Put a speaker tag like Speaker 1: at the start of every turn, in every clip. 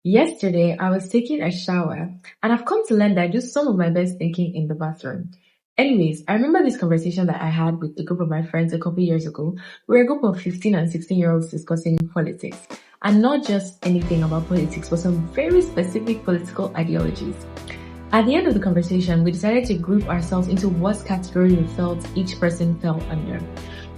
Speaker 1: Yesterday, I was taking a shower and I've come to learn that I do some of my best thinking in the bathroom. Anyways, I remember this conversation that I had with a group of my friends a couple years ago. We were a group of 15 and 16-year-olds discussing politics. And not just anything about politics, but some very specific political ideologies. At the end of the conversation, we decided to group ourselves into what category we felt each person fell under.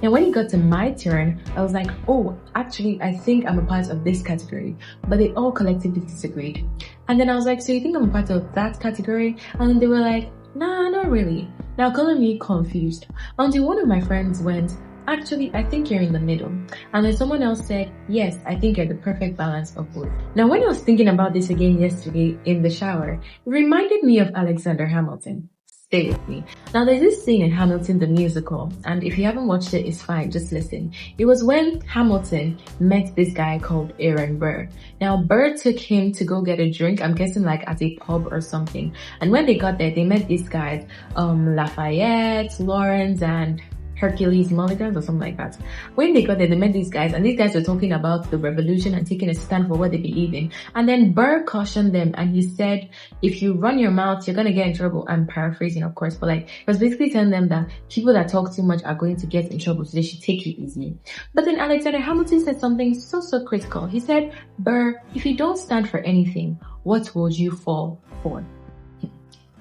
Speaker 1: Now, when it got to my turn, I was like, oh, actually, I think I'm a part of this category. But they all collectively disagreed. And then I was like, so you think I'm a part of that category? And then they were like, nah, not really. Now, calling me confused. Until one of my friends went, actually, I think you're in the middle. And then someone else said, yes, I think you're the perfect balance of both. Now, when I was thinking about this again yesterday in the shower, it reminded me of Alexander Hamilton. Stay with me. Now, there's this scene in Hamilton the musical, and if you haven't watched it, it's fine, just listen. It was when Hamilton met this guy called Aaron Burr. Now, Burr took him to go get a drink, I'm guessing like at a pub or something. And when they got there, they met these guys, Lafayette, Lawrence, and Hercules Mulligans or something like that. When they got there, they met these guys, and these guys were talking about the revolution and taking a stand for what they believe in. And then Burr cautioned them, and he said, if you run your mouth, you're gonna get in trouble. I'm paraphrasing, of course, but like, he was basically telling them that people that talk too much are going to get in trouble, so they should take it easy. But then Alexander Hamilton said something so critical. He said, Burr, if you don't stand for anything, what would you fall for?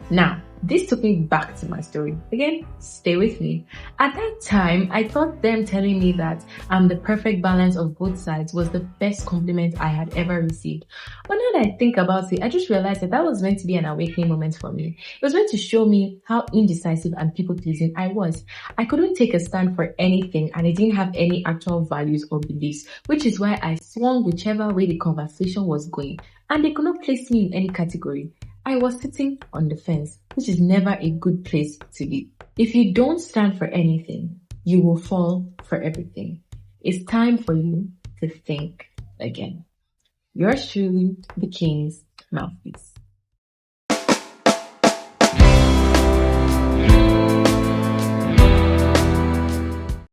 Speaker 1: Now, this took me back to my story. Again, stay with me. At that time, I thought them telling me that I'm the perfect balance of both sides was the best compliment I had ever received. But now that I think about it, I just realized that was meant to be an awakening moment for me. It was meant to show me how indecisive and people-pleasing I was. I couldn't take a stand for anything, and I didn't have any actual values or beliefs, which is why I swung whichever way the conversation was going, and they could not place me in any category. I was sitting on the fence, which is never a good place to be. If you don't stand for anything, you will fall for everything. It's time for you to think again. Yours truly, the King's Mouthpiece.